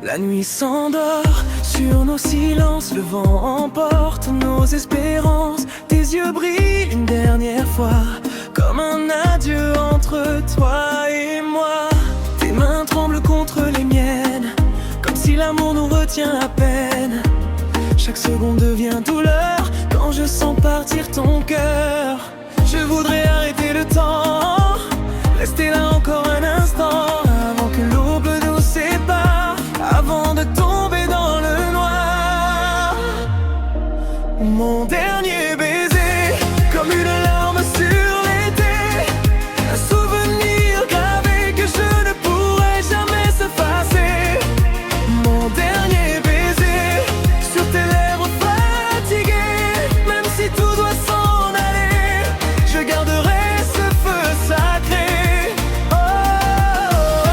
La nuit s'endort sur nos silences, le vent emporte nos espérances. Tes yeux brillent une dernière fois, comme un adieu entre toi et moi. Tes mains tremblent contre les miennes, comme si l'amour nous retient à peine. Chaque seconde devient douleur quand je sens partir ton cœur. Je voudrais arrêter le temps, rester là encore un instant, avant que l'aube nous sépare, avant de tomber dans le noir. Mon dernier baiser, comme une larme sur l'été, un souvenir gravé que je ne pourrai jamais s'effacer. Mon dernier baiser, sur tes lèvres fatiguées, même si tout doit s'en aller, je garderai ce feu sacré. Oh, oh, oh.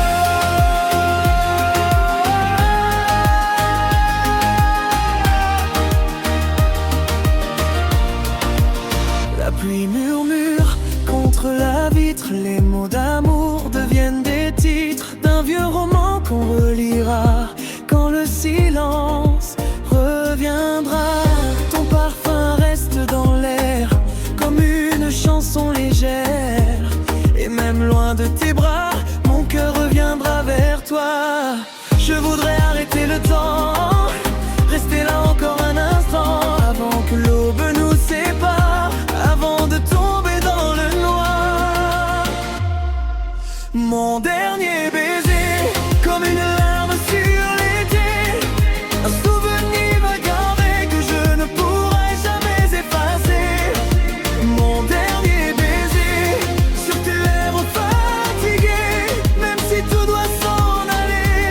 La pluie murmure contre la vitre, les mots d'amour deviennent des titres d'un vieux roman qu'on relira quand le silence reviendra. Ton parfum reste dans l'air comme une chanson légère, et même loin de tes bras, mon cœur reviendra vers toi. Je voudrais arrêter le temps, rester là encore un instant, avant que l'aube nous sépare, avant de tomber dans le noir. Mon dernier baiser, comme une larme sur l'été, un souvenir gardé que je ne pourrai jamais effacer. Mon dernier baiser, sur tes lèvres fatiguées, même si tout doit s'en aller,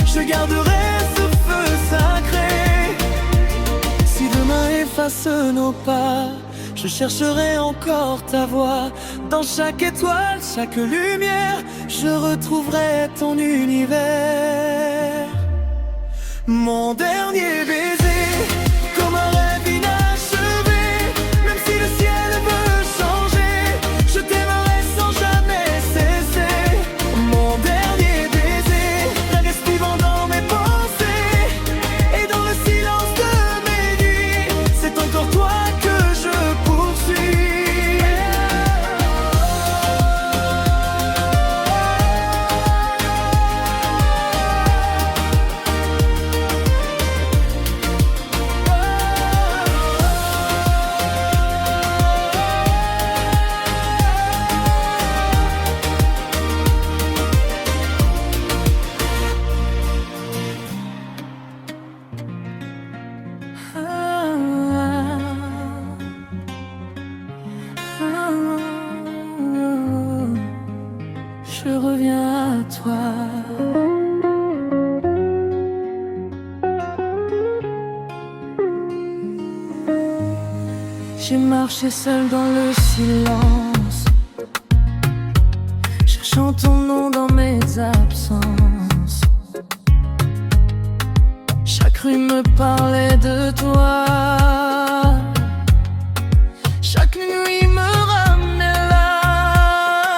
je garderai ce feu sacré. Si demain efface nos pas, je chercherai encore ta voix. Dans chaque étoile, chaque lumière, je retrouverai ton univers. Mon dernier baiser, comme un rêve inachevé, même si le ciel veut changer, je t'aimerai sans jamais cesser. Mon dernier baiser, reste vivant dans mes pensées, et dans le silence de mes nuits, c'est encore toi que je poursuis. Je reviens à toi. J'ai marché seul dans le silence, cherchant ton nom dans mes absences. Chaque rue me parlait de toi, chaque nuit me ramenait là.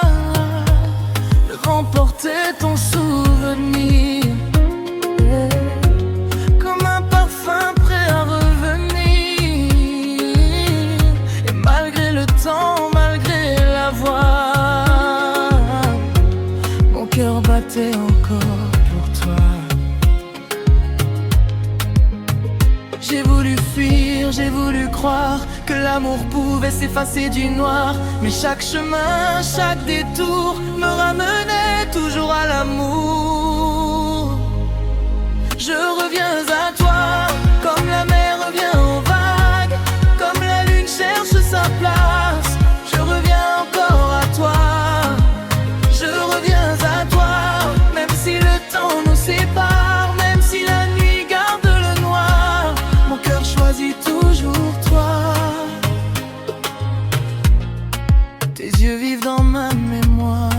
Le vent portait ton souvenir, comme un parfum prêt à revenir. Et malgré le temps, malgré la voix, mon cœur battait encore pour toi. J'ai voulu fuir, j'ai voulu croire que l'amour pouvait s'effacer du noir, mais chaque chemin, chaque détour me ramenait toujours à l'amour. Je reviens à toi, comme la mer revient aux vagues, comme la lune cherche sa place. Je reviens encore à toi, je reviens à toi, même si le temps nous sépare, même si la nuit garde le noir, mon cœur choisit toujours toi. Tes yeux vivent dans ma mémoire,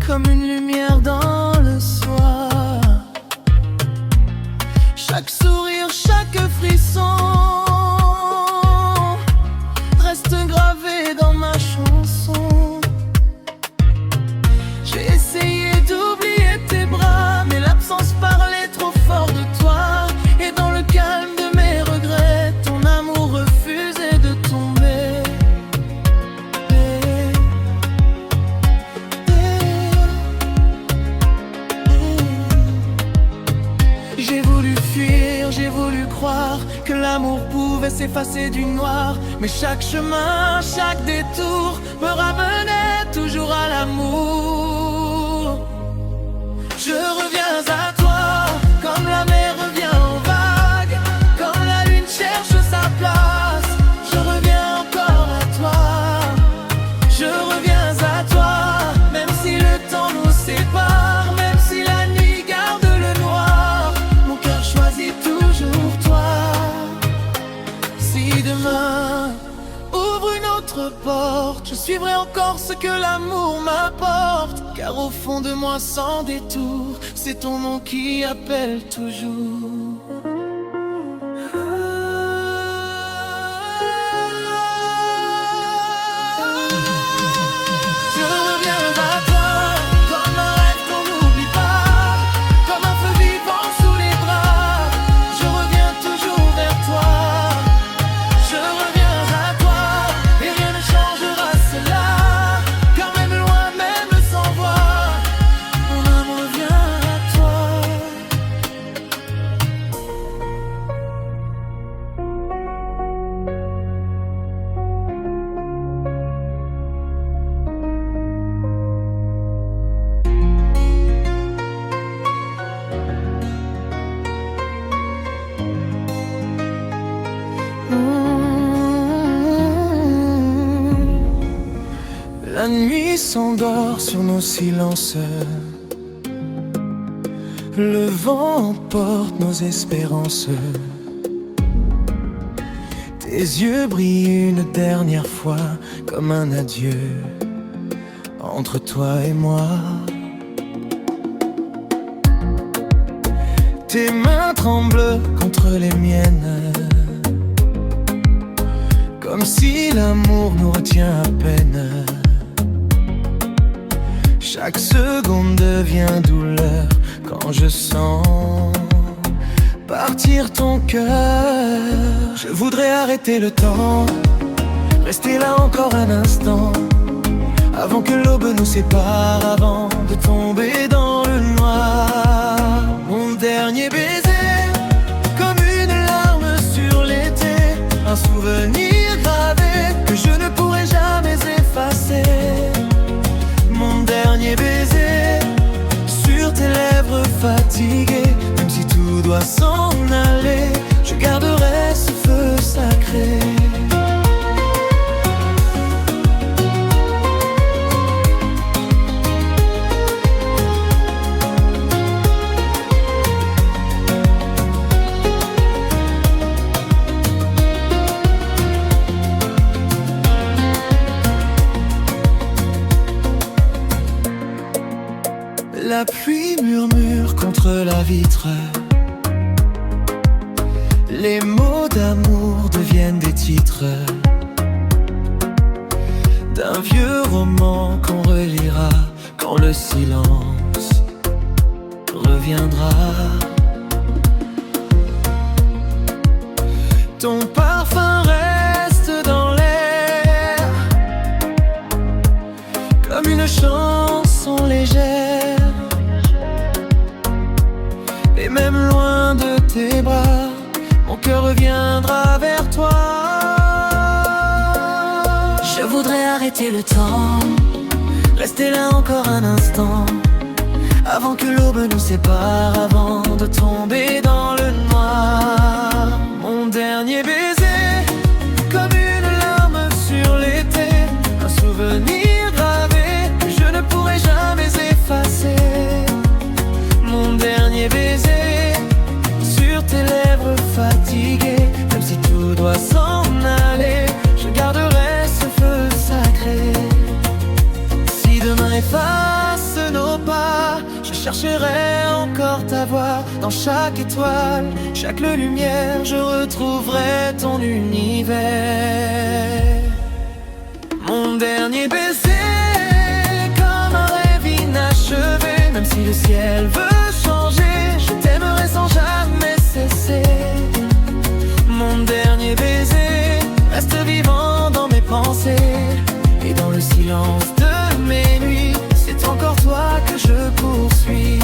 comme une lumière dans le soir. voulu croire que l'amour pouvait s'effacer du noir. Mais chaque chemin, chaque détour me ramenait toujours à l'amour. Je reviens à toi, comme la mer revient aux vagues, comme la lune cherche sa place. Je reviens encore à toi, je reviens à toi, même si le temps nous sépare, même si la nuit garde le noir, mon cœur choisit toujours toi. Si demain ouvre une autre porte, je suivrai encore ce que l'amour m'apporte, car au fond de moi sans détour, c'est ton nom qui appelle toujours. Je reviens à toi, comme un rêve qu'on n'oublie pas, comme un feu vivant sous les bras. Je reviens toujours vers toi, je reviens à toi, et rien ne changera cela, car même loin, même sans voix, mon âme revient à toi. La nuit s'endort sur nos silences, le vent emporte nos espérances. Tes yeux brillent une dernière fois comme un adieu entre toi et moi. Tes mains tremblent contre les miennes, comme si l'amour nous retient à peine. Chaque seconde devient douleur quand je sens partir ton cœur. Je voudrais arrêter le temps, rester là encore un instant, avant que l'aube nous sépare, avant de tomber dans le noir. Mon dernier baiser, comme une larme sur l'été, un souvenir gravé que je ne pourrai jamais effacer. Mon dernier baiser, sur tes lèvres fatiguées, même si tout doit s'en aller, je garderai ce feu sacré. La pluie murmure contre la vitre, les mots d'amour deviennent des titres d'un vieux roman qu'on relira quand le silence reviendra. Ton parfum reste dans l'air, comme une chanson légère. Et même loin de tes bras, mon cœur reviendra vers toi. Je voudrais arrêter le temps, rester là encore un instant, avant que l'aube nous sépare, avant de tomber dans le noir. Mon dernier baiser, comme une larme sur l'été, un souvenir gravé que je ne pourrai jamais effacer. Mon dernier baiser, sur tes lèvres fatiguées, même si tout doit s'en aller, je garderai ce feu sacré. Si demain efface nos pas, je chercherai encore ta voix. Dans chaque étoile, chaque lumière, je retrouverai ton univers. Mon dernier baiser, comme un rêve inachevé, même si le ciel veut changer, je t'aimerai sans jamais cesser. Mon dernier baiser reste vivant dans mes pensées, et dans le silence de mes nuits, c'est encore toi que je poursuis.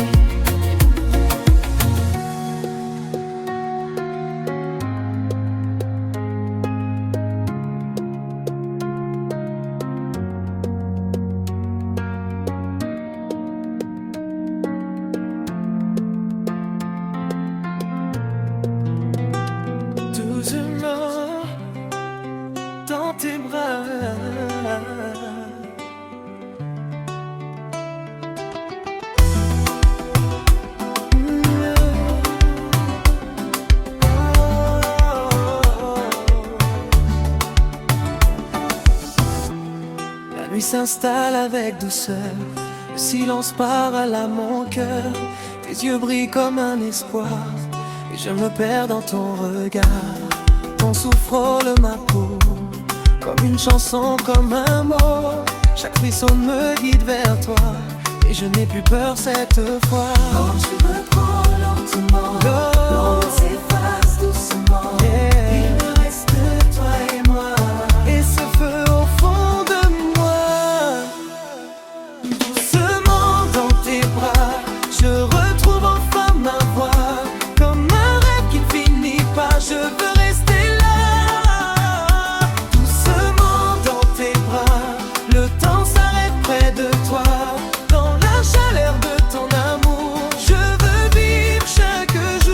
doucement dans tes bras. La nuit s'installe avec douceur, le silence parle à mon cœur. Tes yeux brillent comme un espoir, et je me perds dans ton regard. Ton souffle frôle ma peau, comme une chanson, comme un mot. Chaque frisson me guide vers toi, et je n'ai plus peur cette fois. Quand tu me prends lentement, l'ombre s'efface doucement. Il ne reste que toi et moi, et ce feu au fond de moi. Doucement dans tes bras, je retrouve enfin ma voix. Comme un rêve qui ne finit pas, je veux rester là. Doucement dans tes bras, le temps s'arrête près de toi. Dans la chaleur de ton amour, je veux vivre chaque jour.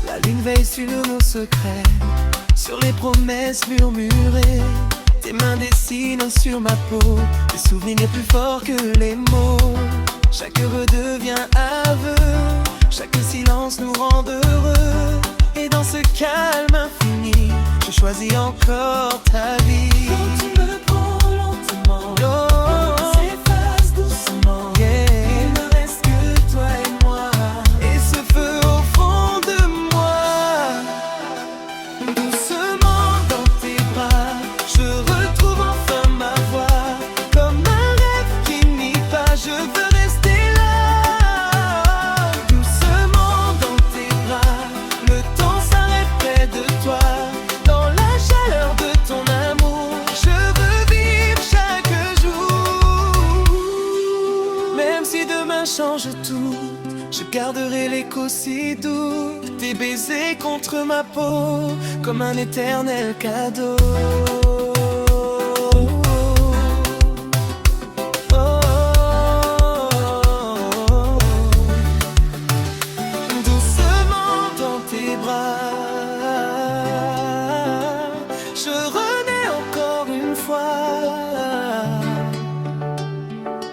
La lune veille sur nos secrets, sur les promesses murmurées. Tes mains dessinent sur ma peau des souvenirs plus forts que les mots. Chaque heureux devient aveu, chaque silence nous rend heureux. Et dans ce calme infini, je choisis encore ta vie. Quand tu me prends lentement, l'eau s'efface doucement. Il ne reste que toi et moi, et ce feu au fond de moi. Doucement dans tes bras, je retrouve enfin ma voix. Comme un rêve qui nie pas, je veux rester là. Doucement dans tes bras, le temps s'arrête près de toi. Dans la chaleur de ton amour, je veux vivre chaque jour. Même si demain change tout, je garderai l'écho si doux de tes baisers contre ma peau, comme un éternel cadeau. Doucement dans tes bras, je renais encore une fois.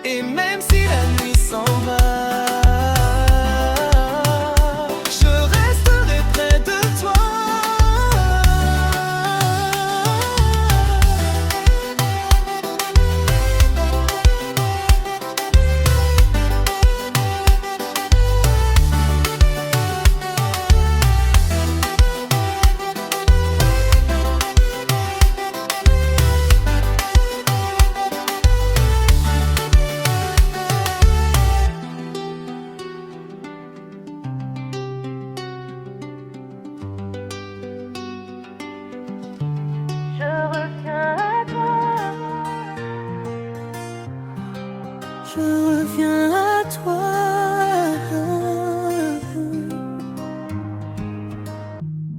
Et même si la nuit s'en va, je resterai près de toi. Je reviens à toi.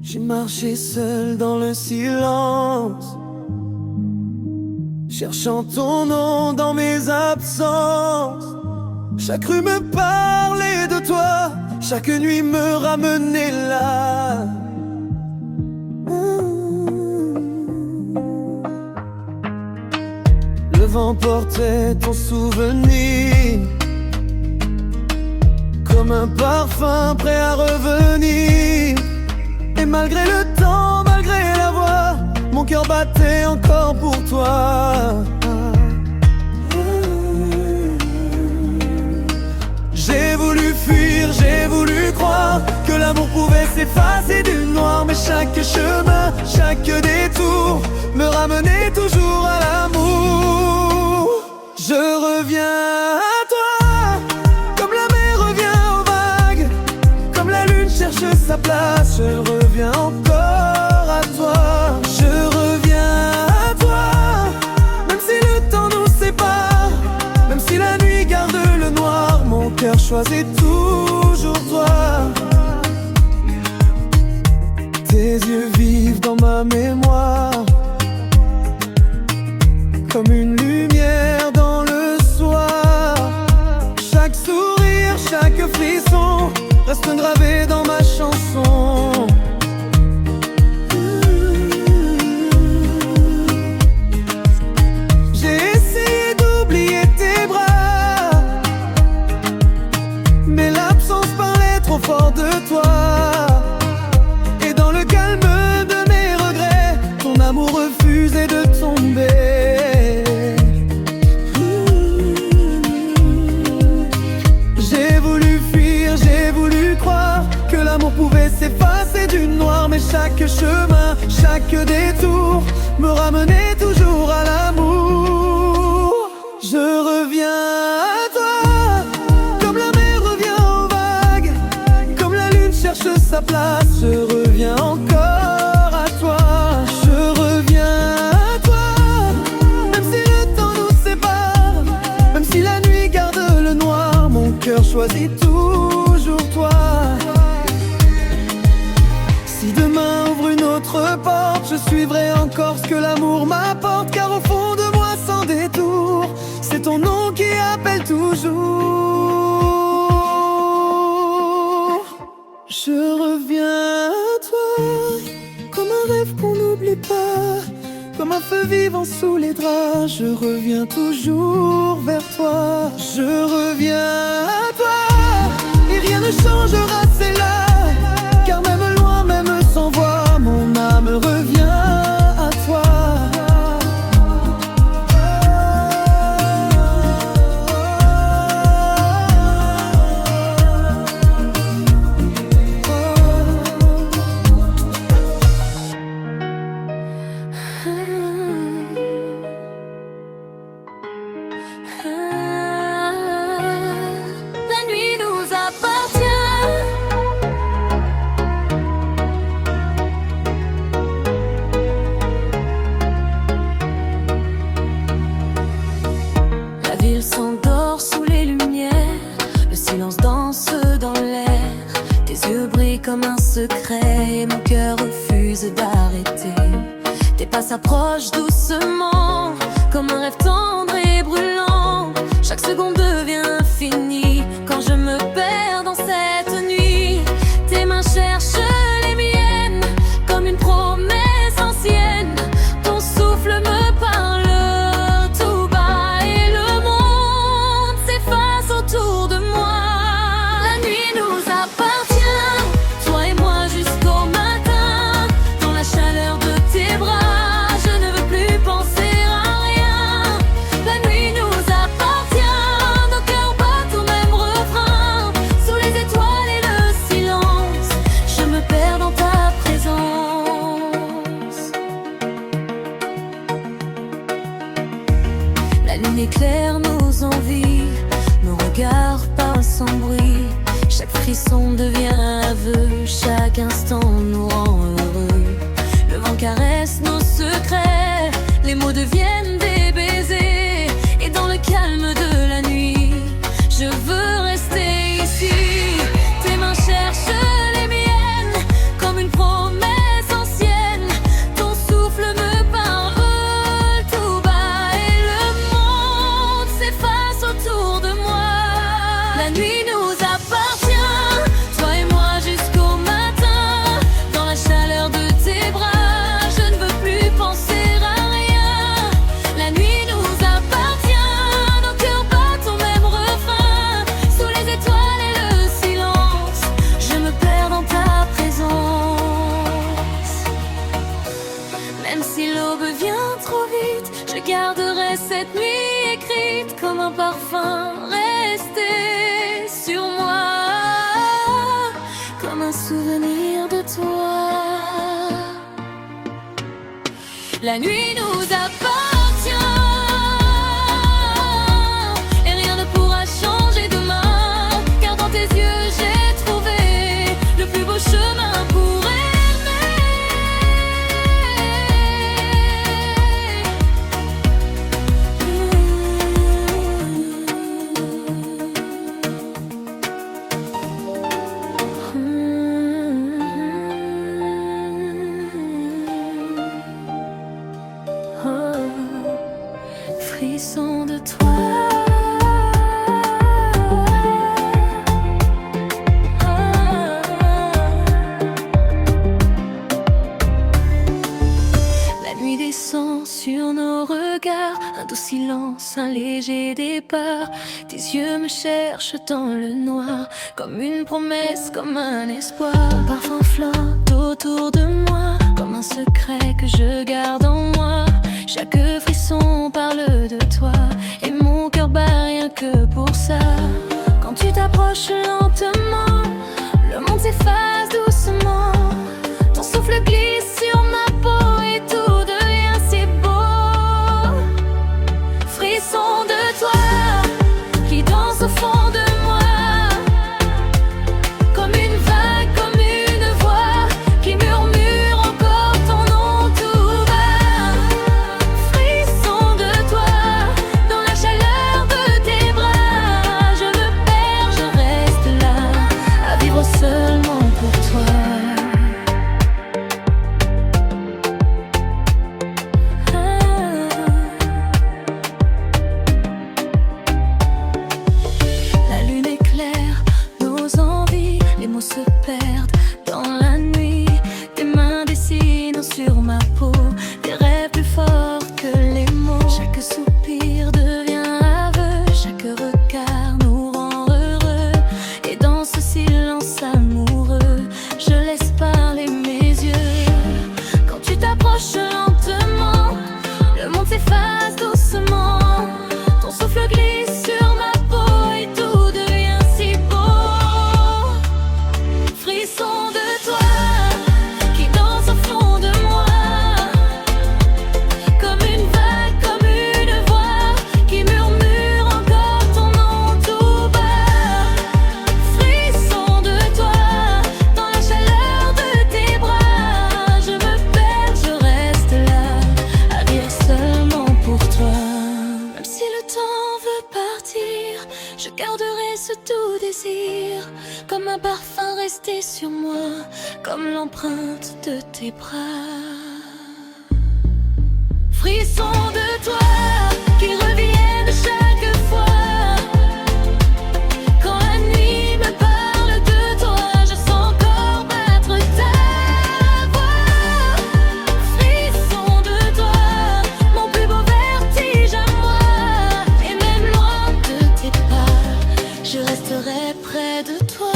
J'ai marché seul dans le silence, cherchant ton nom dans mes absences. Chaque rue me parlait de toi, chaque nuit me ramenait là. Le vent portait ton souvenir, comme un parfum prêt à revenir. Et malgré le temps, malgré la voix, mon cœur battait encore pour toi. J'ai voulu fuir, j'ai voulu croire que l'amour pouvait s'effacer du noir. Mais chaque chemin, chaque détour me ramenait toujours à l'amour. Je reviens à toi, comme la mer revient aux vagues, comme la lune cherche sa place. Je reviens encore à toi. Je reviens à toi, même si le temps nous sépare, même si la nuit garde le noir. cœur choisit toujours toi. Tes yeux vivent dans ma mémoire, comme une lumière dans le soir. Chaque sourire, chaque frisson reste gravé dans ma chanson. J'ai essayé d'oublier tes bras, mais l'absence parlait trop fort de toi. Et dans le calme de mes regrets, ton amour refusait de tomber. J'ai voulu fuir, j'ai voulu croire que l'amour pouvait s'effacer du noir. Mais chaque chemin, chaque détour me ramenait toujours à l'amour. Je reviens à toi, comme la mer revient aux vagues, comme la lune cherche sa place. Je reviens encore à toi. Je reviens à toi, même si le temps nous sépare, même si la nuit garde le noir. Mon cœur choisit toujours toi. Si demain ouvre une autre porte, je suivrai encore ce que l'amour m'apporte. Car au fond de moi, sans détour, c'est ton nom qui appelle toujours. Je reviens à toi, comme un rêve qu'on n'oublie pas, comme un feu vivant sous les draps. Je reviens toujours vers toi. Je reviens à toi, et rien ne changera, c'est là. Car même loin, même sans voix, mon âme revient à toi. La nuit nous appartient. La ville s'endort sous les lumières, le silence danse dans l'air. Tes yeux brillent comme un secret et mon cœur refuse d'arrêter. Tes pas s'approchent doucement, comme un rêve tendre et brûlant. Chaque seconde devient infinie quand je me perds dans cette nuit. Tes mains cherchent les miennes comme une promesse ancienne. Ton souffle me parle tout bas et le monde s'efface autour de moi. La nuit nous appartient, toi et moi jusqu'au matin. Dans la chaleur de tes bras, je ne veux plus penser à rien. La nuit nous appartient, nos cœurs battent au même refrain. Sous les étoiles et le silence, je me perds dans ta présence. La lune éclaire nos envies, nos regards parlent sans bruit. Chaque frisson devient un aveu, chaque instant nous rend heureux. Le vent caresse nos secrets, les mots deviennent des baisers. Et dans le calme de la nuit, je veux rester ici. Tes mains cherchent les miennes comme une promesse ancienne. Ton souffle me parle tout bas et le monde s'efface autour de moi. La nuit nous appartient, toi et moi jusqu'au matin. Dans la chaleur de tes bras, je ne veux plus penser à rien. La nuit nous appartient, nos cœurs battent au même refrain. Sous les étoiles et le silence, je me perds dans ta présence. Même si l'aube vient trop vite, je garderai cette nuit écrite comme un parfum resté sur moi, comme un souvenir de toi. La nuit nous appartient et rien ne pourra changer demain. Car dans tes yeux j'ai trouvé le plus beau chemin pour aimer. part. Tes yeux me cherchent dans le noir, comme une promesse, comme un espoir. Ton parfum flotte autour de moi, comme un secret que je garde en moi. Chaque frisson parle de toi, et mon cœur bat rien que pour ça. Quand tu t'approches lentement, le monde s'efface doucement. Ton souffle glisse sur ma peau et tout devient si beau. Frisson de toi qui danse au fond de moi, comme une vague, comme une voix qui murmure encore ton nom tout bas. Frisson de toi dans la chaleur de tes bras. Je me perds, je reste là à vivre seulement pour toi. La lune éclaire nos envies, les mots se perdent dans la nuit. Tes mains dessinent sur ma peau des rêves plus forts que les mots. Chaque soupir devient aveu, chaque regard nous rend heureux. Et dans ce silence amoureux, je laisse parler mes yeux. Quand tu t'approches lentement, le monde s'efface doucement. Ton souffle glisse sur ma peau et tout devient si beau. Frisson de toi qui danse au fond de moi, comme une vague, comme une voix qui murmure encore ton nom tout bas. Frisson de toi dans la chaleur de tes bras. Je me perds, je reste là à vivre seulement pour toi. Même si le temps veut partir, je garderai ce doux désir, comme un parfum resté sur moi, comme l'empreinte de tes bras. Frisson de toi qui reviennent chaque fois. Quand la nuit me parle de toi, je sens encore battre ta voix. Frisson de toi, mon plus beau vertige à moi. Et même loin de tes pas, je resterai près de toi.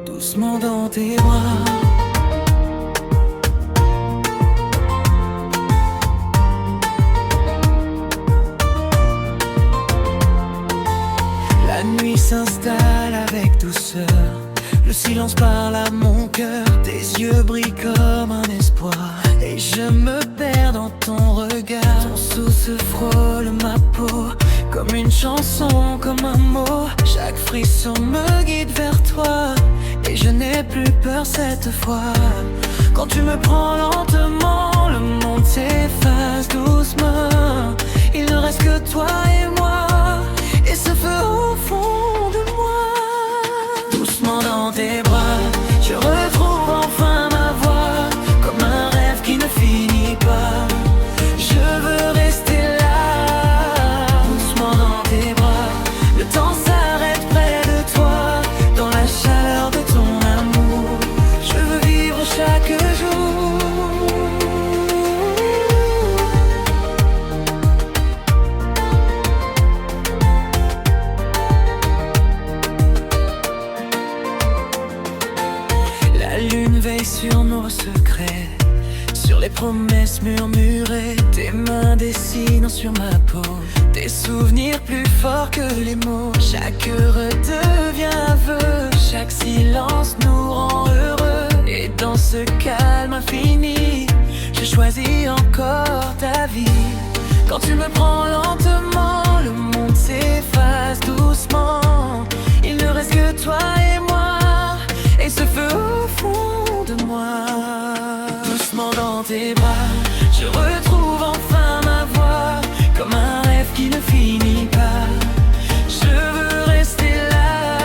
Doucement dans tes bras, la nuit s'installe avec douceur. Le silence parle à mon cœur. Tes yeux brillent comme un espoir, et je me perds dans ton regard. Ton souffle frôle ma peau, comme une chanson, comme un mot. Chaque frisson me guide vers toi, et je n'ai plus peur cette fois. Quand tu me prends lentement, le monde s'efface doucement. Il ne reste que toi et moi, et ce feu au fond de moi. Doucement dans tes bras, je retrouve enfin ma voix, comme un rêve qui ne finit pas. Je veux rester là, doucement dans tes bras. Le temps s'arrête près de toi, dans la chaleur de ton amour. Je veux vivre chaque jour. La lune veille sur nos secrets, sur les promesses murmurées. Tes mains dessinent sur ma peau des souvenirs plus forts que les mots. Chaque heure devient aveu, chaque silence nous rend heureux. Et dans ce calme infini, je choisis encore ta vie. Quand tu me prends lentement, le monde s'efface doucement. Il ne reste que toi et moi, et ce feu au fond de moi. Doucement dans tes bras, je retrouve enfin ma voix, comme un rêve qui ne finit pas. Je veux rester là,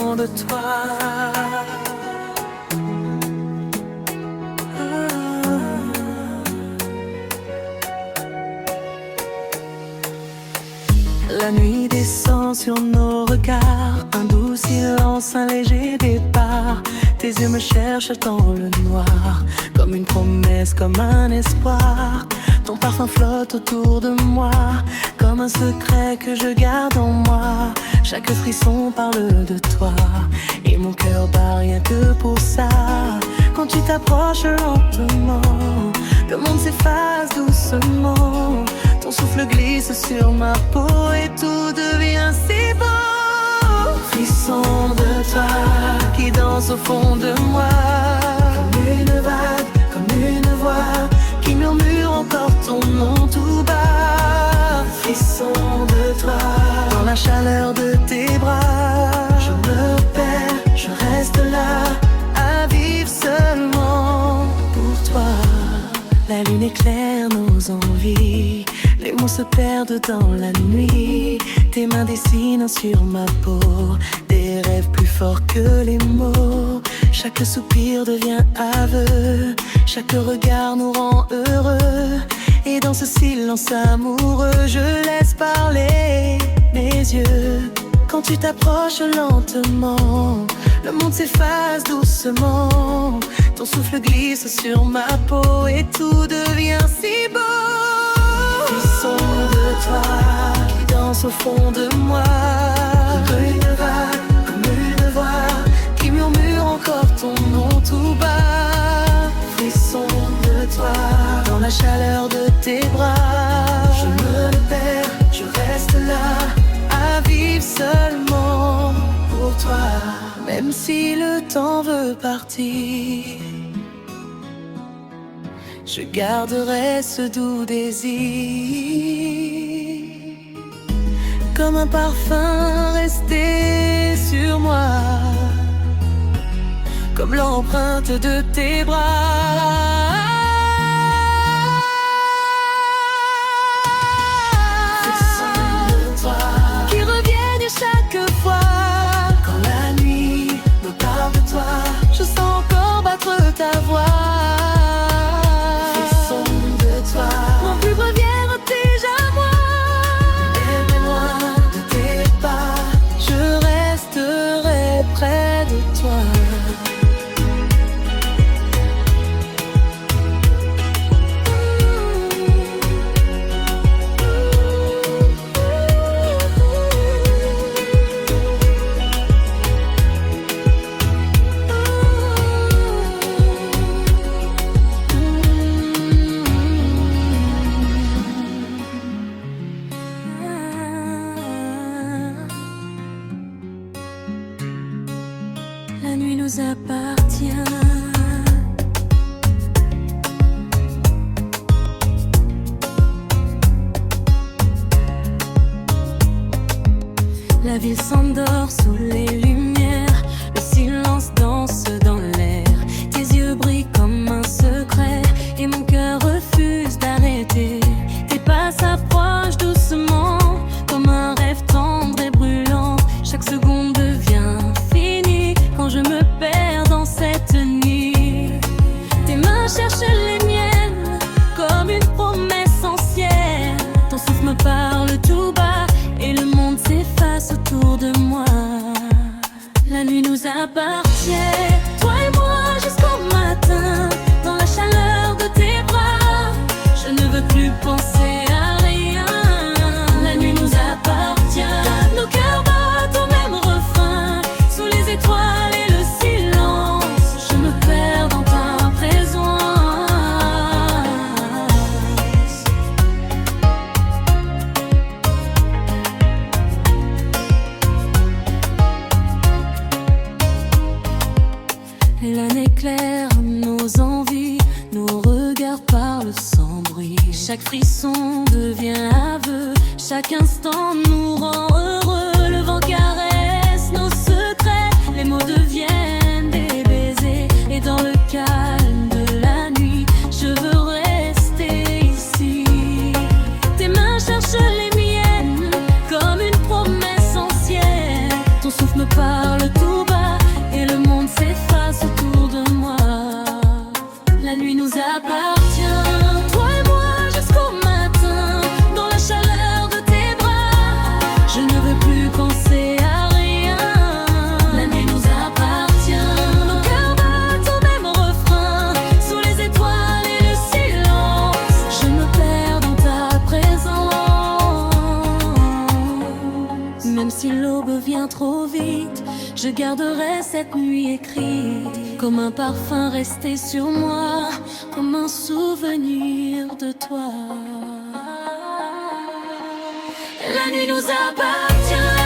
fond de toi. La nuit descend sur nos regards, un doux silence, un léger départ. Tes yeux me cherchent dans le noir, comme une promesse, comme un espoir. Ton parfum flotte autour de moi, comme un secret que je garde en moi. Chaque frisson parle de toi, et mon cœur bat rien que pour ça. Quand tu t'approches lentement, le monde s'efface doucement. Ton souffle glisse sur ma peau et tout devient si beau. Frisson de toi qui danse au fond de moi, comme une vague, comme une voix qui murmure encore ton nom tout bas. Frisson de toi dans la chaleur de tes bras. Je me perds, je reste là à vivre seulement pour toi. La lune éclaire nos envies, les mots se perdent dans la nuit. Tes mains dessinent sur ma peau des rêves plus forts que les mots. Chaque soupir devient aveu, chaque regard nous rend heureux. Et dans ce silence amoureux, je laisse parler mes yeux. Quand tu t'approches lentement, le monde s'efface doucement. Ton souffle glisse sur ma peau et tout devient si beau. Frisson de toi qui danse au fond de moi, comme une vague, comme une voix qui murmure encore ton nom tout bas. Frisson de toi dans la chaleur de tes bras. Je me perds, je reste là à vivre seulement pour toi. Même si le temps veut partir, je garderai ce doux désir, comme un parfum resté sur moi, comme l'empreinte de tes bras. Frisson de toi qui reviennent chaque fois. Quand la nuit me parle de toi, je sens encore battre ta voix. Mon plus premier refuge à moi, même loin de tes pas, je resterai près de toi. La nuit nous appartient. La ville s'endort sous les lumières, le silence danse dans l'air. Tes yeux brillent comme un secret et mon cœur refuse d'arrêter. Tes pas s'approchent doucement comme un rêve tendre et brûlant. Chaque seconde devient finie quand je me perds dans cette nuit. Tes mains cherchent les miennes comme une promesse ancienne. Ton souffle me parle tout bas et le monde s'efface autour de moi. La nuit nous appartient, toi et moi jusqu'au matin. Dans la chaleur de tes bras, je ne veux plus penser à rien. La nuit nous appartient, nos cœurs battent au même refrain. Sous les étoiles et le silence, je me perds dans ta présence. L'année éclaire nos envies, nos regards parlent sans bruit. Chaque frisson devient aveu, chaque instant nous rend heureux. Le vent caresse nos secrets, les mots deviennent des baisers. Et dans le calme de la nuit, je veux rester ici. Tes mains cherchent les miennes comme une promesse ancienne. Ton souffle me parle tout passe autour de moi. La nuit nous appartient, toi et moi jusqu'au matin, dans la chaleur de tes bras. Je ne veux plus penser à rien. La nuit nous appartient, nos cœurs battent au même refrain, sous les étoiles et le silence. Je me perds dans ta présence. Même si l'aube vient trop vite, je garderai cette nuit écrite comme un parfum resté sur moi, comme un souvenir de toi. La nuit nous appartient.